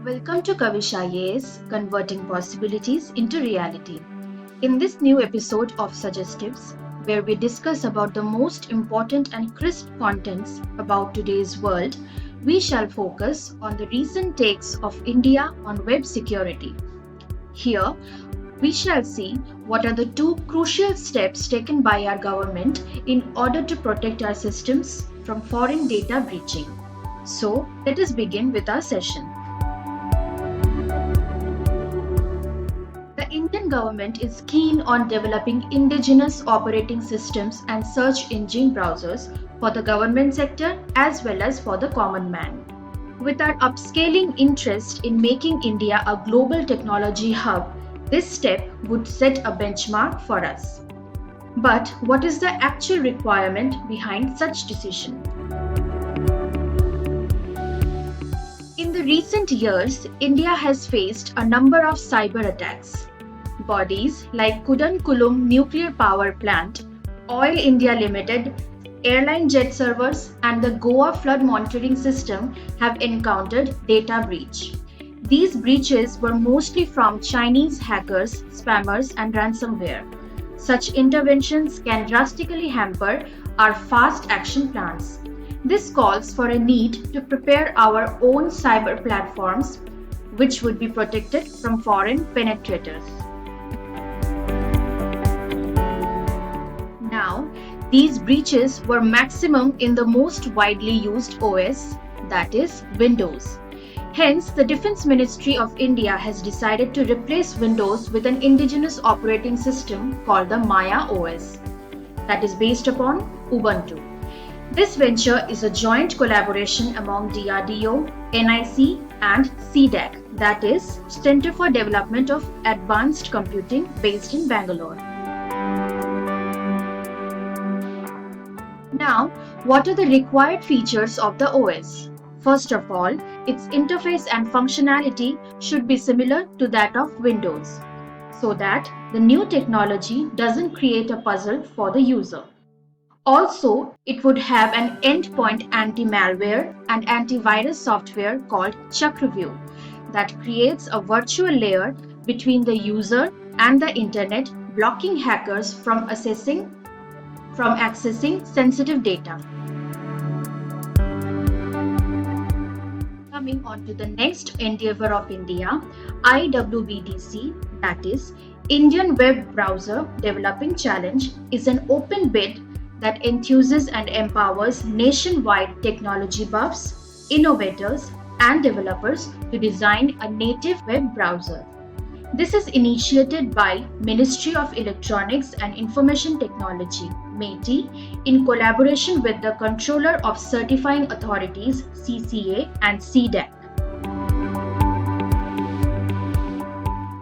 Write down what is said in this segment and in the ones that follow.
Welcome to Kavish IAS, Converting Possibilities into Reality. In this new episode of Suggestives, where we discuss about the most important and crisp contents about today's world, we shall focus on the recent takes of India on web security. Here, we shall see what are the two crucial steps taken by our government in order to protect our systems from foreign data breaching. So, let us begin with our session. The Indian government is keen on developing indigenous operating systems and search engine browsers for the government sector as well as for the common man. With our upscaling interest in making India a global technology hub, this step would set a benchmark for us. But what is the actual requirement behind such decision? In the recent years, India has faced a number of cyber attacks. Bodies like Kudankulam Nuclear Power Plant, Oil India Limited, airline jet servers, and the Goa flood monitoring system have encountered data breach. These breaches were mostly from Chinese hackers, spammers, and ransomware. Such interventions can drastically hamper our fast action plans. This calls for a need to prepare our own cyber platforms, which would be protected from foreign penetrators. Now, these breaches were maximum in the most widely used OS, that is, Windows. Hence, the Defense Ministry of India has decided to replace Windows with an indigenous operating system called the Maya OS, that is based upon Ubuntu. This venture is a joint collaboration among DRDO, NIC, and CDAC, that is, Center for Development of Advanced Computing, based in Bangalore. Now, what are the required features of the OS? First of all, its interface and functionality should be similar to that of Windows, so that the new technology doesn't create a puzzle for the user. Also, it would have an endpoint anti-malware and antivirus software called Chakravyuh that creates a virtual layer between the user and the internet, blocking hackers from accessing sensitive data. Coming on to the next endeavor of India, IWBDC, that is, Indian Web Browser Developing Challenge, is an open bid that enthuses and empowers nationwide technology buffs, innovators, and developers to design a native web browser. This is initiated by Ministry of Electronics and Information Technology, METI, in collaboration with the Controller of Certifying Authorities, CCA, and CDAC.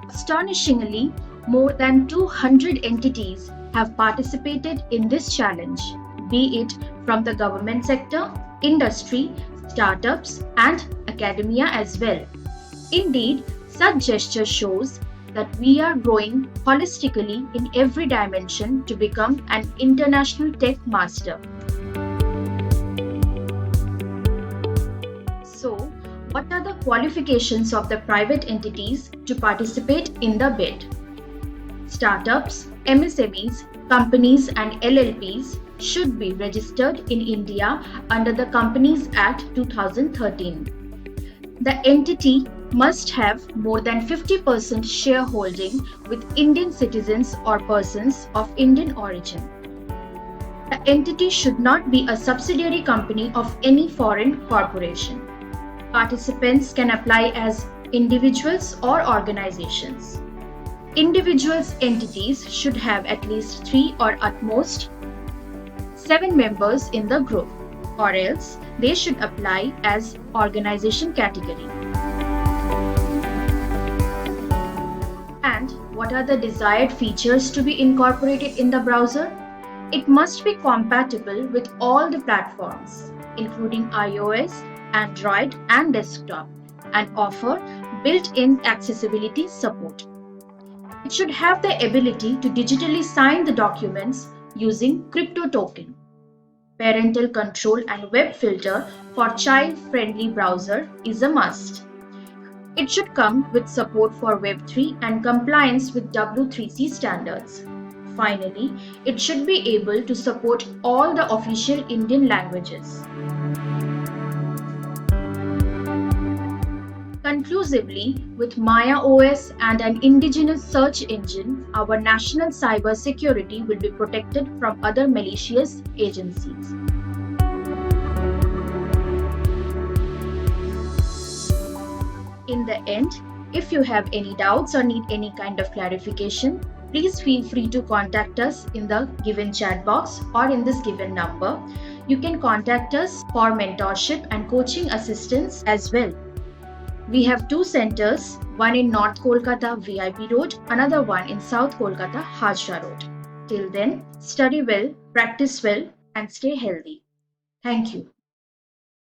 Astonishingly, more than 200 entities have participated in this challenge, be it from the government sector, industry, startups, and academia as well. Indeed, such gesture shows that we are growing holistically in every dimension to become an international tech master. So, what are the qualifications of the private entities to participate in the bid? Startups, MSMEs, companies, and LLPs should be registered in India under the Companies Act 2013. The entity must have more than 50% shareholding with Indian citizens or persons of Indian origin. The entity should not be a subsidiary company of any foreign corporation. Participants can apply as individuals or organizations. Individuals' entities should have at least 3 or at most 7 members in the group, or else they should apply as organization category. And what are the desired features to be incorporated in the browser? It must be compatible with all the platforms, including iOS, Android, and desktop, and offer built-in accessibility support. It should have the ability to digitally sign the documents using crypto token. Parental control and web filter for child-friendly browser is a must. It should come with support for Web3 and compliance with W3C standards. Finally, it should be able to support all the official Indian languages. Conclusively, with Maya OS and an indigenous search engine, our national cyber security will be protected from other malicious agencies. In the end, if you have any doubts or need any kind of clarification, please feel free to contact us in the given chat box or in this given number. You can contact us for mentorship and coaching assistance as well. We have two centers, one in North Kolkata VIP Road, another one in South Kolkata Hazra Road. Till then, study well, practice well, and stay healthy. Thank you.